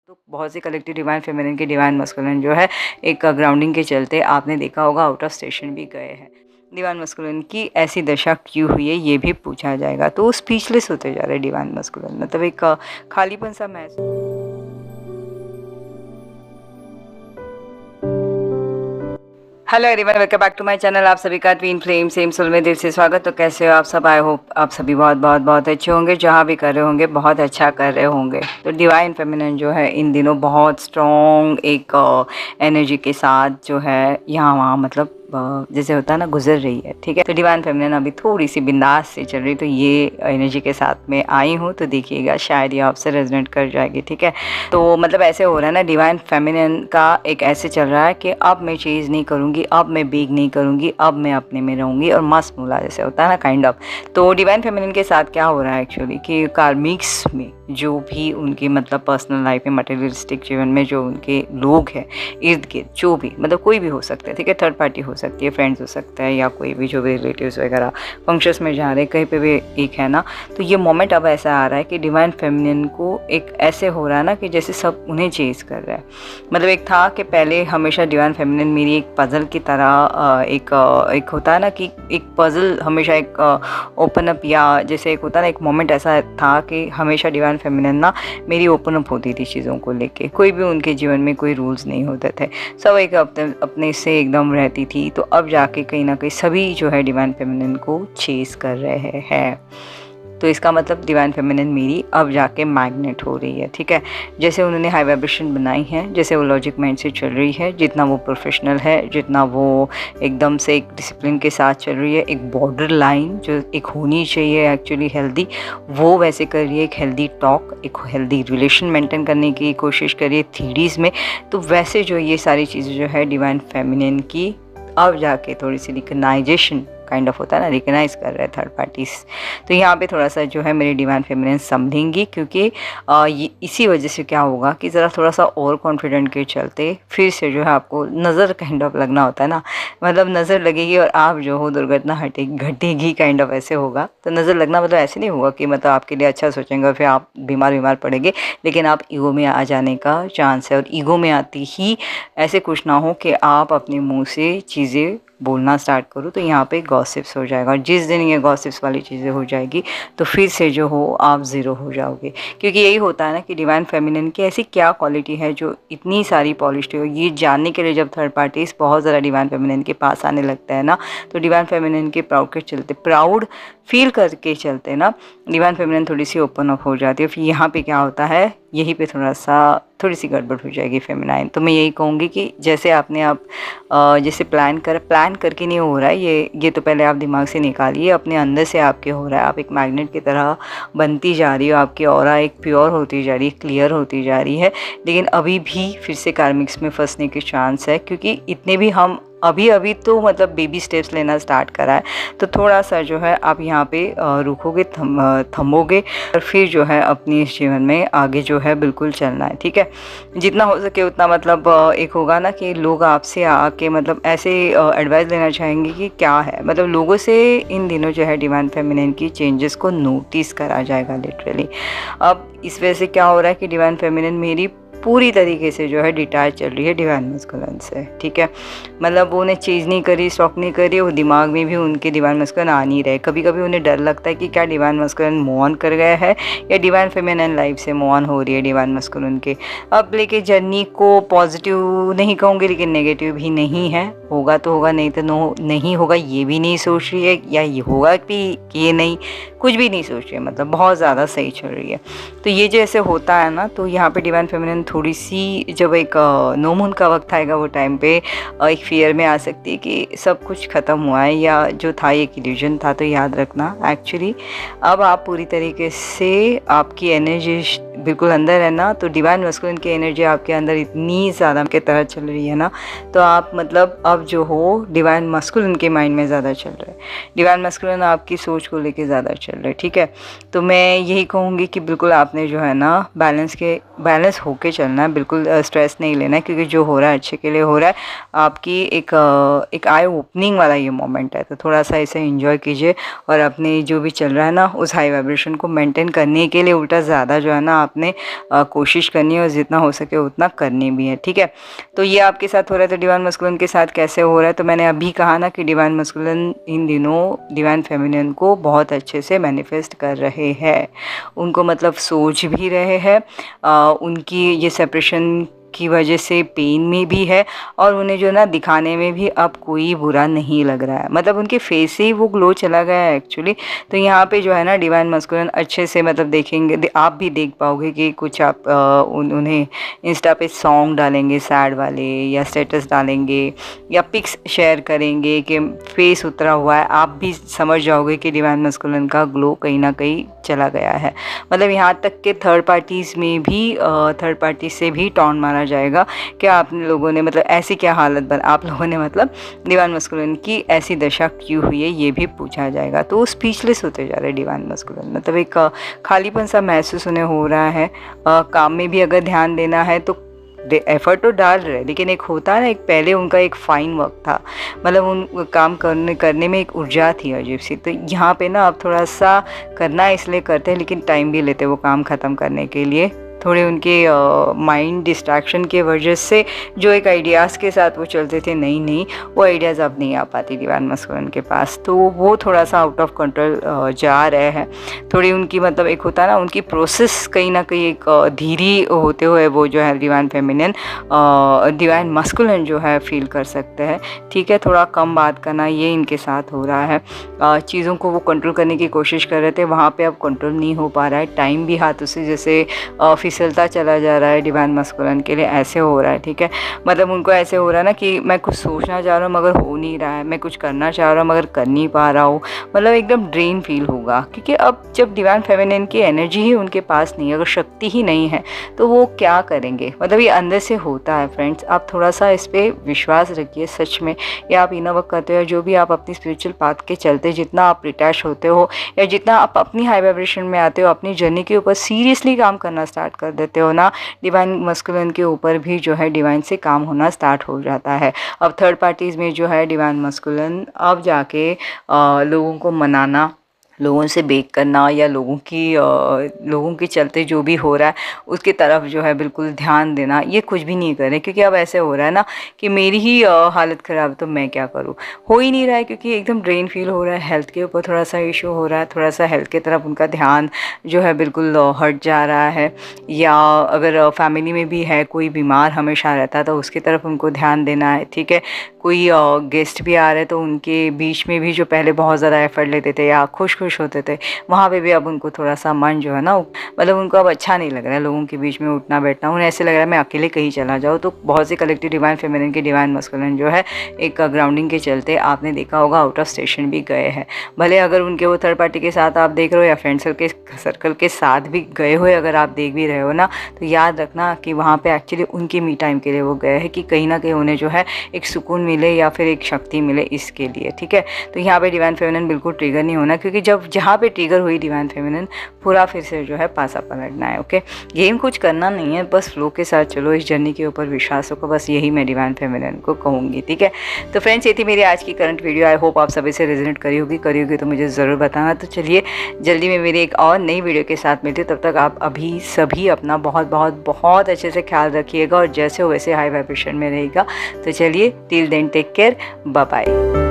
तो बहुत सी collective divine feminine के डिवाइन मस्कुलिन जो है एक ग्राउंडिंग के चलते आपने देखा होगा आउट ऑफ स्टेशन भी गए हैं। डिवाइन मस्कुलिन की ऐसी दशा क्यों हुई है ये भी पूछा जाएगा, तो स्पीचलेस होते जा रहे हैं डिवाइन मस्कुलिन, मतलब एक खालीपन सा महसूस। Hello everyone, welcome back to my channel. आप सभी का ट्विन फ्लेम सेम सोल में दिल से स्वागत। तो कैसे हो आप सब? आई होप आप सभी बहुत बहुत बहुत अच्छे होंगे, जहाँ भी कर रहे होंगे बहुत अच्छा कर रहे होंगे। तो डिवाइन फेमिनिन जो है इन दिनों बहुत स्ट्रॉन्ग एक एनर्जी के साथ जो है यहाँ वहाँ मतलब जैसे होता है ना गुजर रही है, ठीक है। तो डिवाइन फेमिनिन अभी थोड़ी सी बिंदास से चल रही, तो ये एनर्जी के साथ में आई हूँ, तो देखिएगा शायद ये आपसे रेजोनेट कर जाएगी, ठीक है। तो मतलब ऐसे हो रहा है ना, डिवाइन फेमिनिन का एक ऐसे चल रहा है कि अब मैं चीज़ नहीं करूँगी, अब मैं बेग नहीं करूँगी, अब मैं अपने में रहूँगी और मस्त मूला जैसे होता है ना काइंड ऑफ। तो डिवाइन फेमिनिन के साथ क्या हो रहा है एक्चुअली कि कार्मिक्स में जो भी उनके मतलब पर्सनल लाइफ में मटेरियलिस्टिक जीवन में जो उनके लोग हैं इर्द गिर्द, जो भी मतलब कोई भी हो सकता है, ठीक है, थर्ड पार्टी हो सकती है, फ्रेंड्स हो सकता है, या कोई भी जो भी रिलेटिव्स वगैरह फंक्शंस में जा रहे हैं, कहीं पे भी एक है ना। तो ये मोमेंट अब ऐसा आ रहा है कि डिवाइन फेमिनिन को एक ऐसे हो रहा है ना कि जैसे सब उन्हें चेज कर रहा है। मतलब एक था कि पहले हमेशा डिवाइन फेमिनिन मेरी एक पजल की तरह एक होता है ना कि एक पजल हमेशा एक ओपन अप, या जैसे एक होता है ना एक मोमेंट ऐसा था कि हमेशा डिवाइन फेमिनिन ना मेरी ओपन अप होती थी चीज़ों को लेके। कोई भी उनके जीवन में कोई रूल्स नहीं होते थे, सब एक अपने से एकदम रहती थी। तो अब जाके कहीं ना कहीं सभी जो है डिवाइन फेमिनिन को चेस कर रहे हैं। तो इसका मतलब डिवाइन फेमिनिन मेरी अब जाके मैग्नेट हो रही है, ठीक है। जैसे उन्होंने हाई वाइब्रेशन बनाई है, जैसे वो लॉजिक माइंड से चल रही है, जितना वो प्रोफेशनल है, जितना वो एकदम से एक डिसिप्लिन के साथ चल रही है, एक बॉर्डर लाइन जो एक होनी चाहिए एक्चुअली हेल्दी, वो वैसे कर रही है। एक हेल्दी टॉक, एक हेल्दी रिलेशन मेंटेन करने की कोशिश करिए थीरीज में। तो वैसे जो ये सारी चीज़ें जो है डिवाइन फेमिनिन की अब जाके थोड़ी सी रिकग्नाइजेशन काइंड ऑफ होता है ना, रिकग्नाइज कर रहे हैं थर्ड पार्टीज। तो यहाँ पे थोड़ा सा जो है मेरी डिवाइन फेमिनिन समझेंगी, क्योंकि ये इसी वजह से क्या होगा कि ज़रा थोड़ा सा और कॉन्फिडेंट के चलते फिर से जो है आपको नज़र काइंड ऑफ लगना होता है ना, मतलब नज़र लगेगी और आप जो हो दुर्घटना घटेगी काइंड ऑफ ऐसे होगा। तो नज़र लगना मतलब ऐसे नहीं होगा कि मतलब आपके लिए अच्छा सोचेंगे और फिर आप बीमार पड़ेंगे, लेकिन आप ईगो में आ जाने का चांस है। और ईगो में आती ही ऐसे कुछ ना हो कि आप अपने मुँह से चीज़ें बोलना स्टार्ट करो, तो यहाँ पे गॉसिप्स हो जाएगा। और जिस दिन ये गॉसिप्स वाली चीज़ें हो जाएगी तो फिर से जो हो आप ज़ीरो हो जाओगे। क्योंकि यही होता है ना कि डिवाइन फेमिनिन की ऐसी क्या क्वालिटी है जो इतनी सारी पॉलिश्ड हो, ये जानने के लिए जब थर्ड पार्टीज बहुत ज़्यादा डिवाइन फेमिनिन के पास आने लगता है ना, तो डिवाइन फेमिनिन के प्राउड फील करके चलते हैं ना, डिवाइन फेमिनिन थोड़ी सी ओपन अप हो जाती है। फिर यहाँ पे क्या होता है, यहीं पे थोड़ी सी गड़बड़ हो जाएगी फेमिनाइन। तो मैं यही कहूँगी कि जैसे आपने आप जैसे प्लान करके नहीं हो रहा है ये तो पहले आप दिमाग से निकालिए, अपने अंदर से आपके हो रहा है। आप एक मैग्नेट की तरह बनती जा रही हो, आपकी ऑरा एक प्योर होती जा रही है, क्लियर होती जा रही है। लेकिन अभी भी फिर से कार्मिक्स में फंसने के चांस है, क्योंकि इतने भी हम अभी तो मतलब बेबी स्टेप्स लेना स्टार्ट करा है। तो थोड़ा सा जो है आप यहाँ पे रुकोगे, थमोगे और फिर जो है अपनी इस जीवन में आगे जो है बिल्कुल चलना है, ठीक है। जितना हो सके उतना मतलब एक होगा ना कि लोग आपसे आके मतलब ऐसे एडवाइस लेना चाहेंगे कि क्या है, मतलब लोगों से इन दिनों जो है डिवाइन फेमिनिन की चेंजेस को नोटिस करा जाएगा लिटरली। अब इस वजह से क्या हो रहा है कि डिवाइन फेमिनिन मेरी पूरी तरीके से जो है डिटैच चल रही है डिवाइन मस्कुलिन से, ठीक है। मतलब वो उन्हें चीज़ नहीं करी, स्टॉक नहीं करी, वो दिमाग में भी उनके डिवाइन मस्कुलिन आ नहीं रहे। कभी कभी उन्हें डर लगता है कि क्या डिवाइन मस्कुलिन मूव ऑन कर गया है या डिवाइन फेमिनिन लाइफ से मूव ऑन हो रही है डिवाइन मस्कुलिन के। अब लेके जर्नी को पॉजिटिव नहीं कहूँगी, लेकिन नेगेटिव भी नहीं है। होगा तो होगा, नहीं तो नहीं होगा, ये भी नहीं सोच रही है, या ये होगा भी कि ये नहीं, कुछ भी नहीं सोच रही है, मतलब बहुत ज़्यादा सही चल रही है। तो ये जैसे होता है ना, तो यहाँ पे डिवाइन फेमिनिन थोड़ी सी जब एक नो मून का वक्त आएगा वो टाइम पे एक फियर में आ सकती है कि सब कुछ ख़त्म हुआ है या जो था एक इल्यूजन था। तो याद रखना एक्चुअली अब आप पूरी तरीके से आपकी एनर्जी बिल्कुल अंदर है ना, तो डिवाइन मस्कुलिन की एनर्जी आपके अंदर इतनी ज़्यादा के तरह चल रही है ना, तो आप मतलब अब जो हो डिवाइन मस्कुलिन के माइंड में ज़्यादा चल रहा है, डिवाइन मस्कुलिन आपकी सोच को लेके ज़्यादा चल रहा है, ठीक है। तो मैं यही कहूँगी कि बिल्कुल आपने जो है ना बैलेंस होके चलना है, बिल्कुल स्ट्रेस नहीं लेना है, क्योंकि जो हो रहा है अच्छे के लिए हो रहा है। आपकी एक आई ओपनिंग वाला ये मोमेंट है, तो थोड़ा सा इसे एंजॉय कीजिए और अपने जो भी चल रहा है ना उस हाई वाइब्रेशन को मेंटेन करने के लिए उल्टा ज़्यादा जो है ना आपने कोशिश करनी है और जितना हो सके उतना करनी भी है, ठीक है। तो ये आपके साथ हो रहा है, तो डिवाइन मस्कुलिन के साथ कैसे हो रहा है, तो मैंने अभी कहा ना कि डिवाइन मस्कुलिन इन दिनों डिवाइन फेमिनिन को बहुत अच्छे से मैनिफेस्ट कर रहे हैं, उनको मतलब सोच भी रहे हैं, उनकी ये सेपरेशन की वजह से पेन में भी है और उन्हें जो ना दिखाने में भी अब कोई बुरा नहीं लग रहा है, मतलब उनके फेस से ही वो ग्लो चला गया है एक्चुअली। तो यहाँ पे जो है ना डिवाइन मस्कुलिन अच्छे से मतलब देखेंगे, आप भी देख पाओगे कि कुछ आप उन्हें इंस्टा पे सॉन्ग डालेंगे सैड वाले, या स्टेटस डालेंगे या पिक्स शेयर करेंगे कि फेस उतरा हुआ है, आप भी समझ जाओगे कि डिवाइन मस्कुलिन का ग्लो कहीं ना कहीं चला गया है। मतलब यहाँ तक कि थर्ड पार्टीज़ में भी थर्ड पार्टी से भी टॉन्ट मारा जाएगा कि आप लोगों ने मतलब ऐसी क्या हालत आप लोगों ने मतलब डिवाइन मस्कुलिन की ऐसी दशा क्यों हुई है, ये भी पूछा जाएगा। तो स्पीचलेस होते जा रहे डिवाइन मस्कुलिन, मतलब एक खालीपन सा महसूस उन्हें हो रहा है। काम में भी अगर ध्यान देना है तो एफर्ट तो डाल रहे, लेकिन एक होता है ना, एक पहले उनका एक फाइन वक्त था, मतलब उन काम करने में एक ऊर्जा थी अजीब सी। तो यहाँ पे ना अब थोड़ा सा करना इसलिए करते हैं, लेकिन टाइम भी लेते हैं वो काम ख़त्म करने के लिए। थोड़े उनके माइंड डिस्ट्रैक्शन के वजह से जो एक आइडियाज़ के साथ वो चलते थे, नहीं वो आइडियाज़ अब नहीं आ पाती डिवाइन मस्कुलिन के पास, तो वो थोड़ा सा आउट ऑफ कंट्रोल जा रहे हैं। थोड़ी उनकी मतलब एक होता है ना उनकी प्रोसेस कहीं ना कहीं एक धीरे होते हुए वो जो है डिवाइन फेमिनिन डिवाइन मस्कुलिन जो है फील कर सकते हैं, ठीक है। थोड़ा कम बात करना ये इनके साथ हो रहा है। चीज़ों को वो कंट्रोल करने की कोशिश कर रहे थे, वहाँ पे अब कंट्रोल नहीं हो पा रहा है, टाइम भी हाथों से जैसे फिसलता चला जा रहा है डिवाइन मस्कुलिन के लिए, ऐसे हो रहा है, ठीक है। मतलब उनको ऐसे हो रहा है ना कि मैं कुछ सोचना चाह रहा हूँ मगर हो नहीं रहा है, मैं कुछ करना चाह रहा हूँ मगर कर नहीं पा रहा हूँ, मतलब एकदम ड्रेन फील होगा, क्योंकि अब जब डिवाइन फेमिनिन की एनर्जी ही उनके पास नहीं है, अगर शक्ति ही नहीं है तो वो क्या करेंगे, मतलब ये अंदर से होता है फ्रेंड्स। आप थोड़ा सा इस पर विश्वास रखिए सच में, या आप इनर वर्क करते हो, जो भी आप अपनी स्पिरिचुअल पाथ के चलते जितना आप डिटैच होते हो या जितना आप अपनी हाई वाइब्रेशन में आते हो, अपनी जर्नी के ऊपर सीरियसली काम करना स्टार्ट कर देते हो ना, डिवाइन मस्कुलिन के ऊपर भी जो है डिवाइन से काम होना स्टार्ट हो जाता है। अब थर्ड पार्टीज़ में जो है डिवाइन मस्कुलिन अब जाके लोगों को मनाना, लोगों से बेक करना, या लोगों के चलते जो भी हो रहा है उसकी तरफ जो है बिल्कुल ध्यान देना, ये कुछ भी नहीं कर रहे, क्योंकि अब ऐसे हो रहा है ना कि मेरी ही हालत ख़राब है तो मैं क्या करूँ, हो ही नहीं रहा है, क्योंकि एकदम ड्रेन फील हो रहा है, हेल्थ के ऊपर थोड़ा सा इशू हो रहा है, थोड़ा सा हेल्थ की तरफ उनका ध्यान जो है बिल्कुल हट जा रहा है। या अगर फैमिली में भी है कोई बीमार हमेशा रहता है तो उसकी तरफ उनको ध्यान देना है, ठीक है। कोई गेस्ट भी आ रहे तो उनके बीच में भी जो पहले बहुत ज़्यादा एफर्ट लेते थे या खुश होते थे, वहाँ पे भी अब उनको थोड़ा सा मन जो है ना, मतलब उनको अब अच्छा नहीं लग रहा है लोगों के बीच में उठना बैठना, उन्हें ऐसे लग रहा है मैं अकेले कहीं चला जाऊँ। तो बहुत से कलेक्टिव डिवाइन फेमिनिन के डिवाइन मस्कुलिन जो है एक ग्राउंडिंग के चलते आपने देखा होगा आउट ऑफ स्टेशन भी गए हैं, भले अगर उनके वो थर्ड पार्टी के साथ आप देख रहे हो या फ्रेंड सर्कल के साथ भी गए हो, अगर आप देख भी रहे हो ना, तो याद रखना कि वहाँ पे एक्चुअली उनके मी टाइम के लिए वो गए हैं, कि कहीं ना कहीं उन्हें जो है एक सुकून मिले या फिर एक शक्ति मिले इसके लिए, ठीक है। तो यहाँ पे डिवाइन फेमिनिन बिल्कुल ट्रिगर नहीं होना, क्योंकि जब जहाँ पे ट्रिगर हुई डिवाइन फेमिनिन पूरा फिर से जो है पासा पलटना है, ओके। गेम कुछ करना नहीं है, बस फ्लो के साथ चलो, इस जर्नी के ऊपर विश्वास रखो, बस यही मैं डिवाइन फेमिनिन को कहूँगी, ठीक है। तो फ्रेंड्स ये थी मेरी आज की करंट वीडियो, आई होप आप सभी से रेजोनेट करी होगी तो मुझे ज़रूर बताना। तो चलिए जल्दी में मेरी एक और नई वीडियो के साथ मिलती हूँ, तब तक आप अभी सभी अपना बहुत बहुत बहुत अच्छे से ख्याल रखिएगा और जैसे हो वैसे हाई वाइब्रेशन में रहेगा। तो चलिए till then take care, bye bye.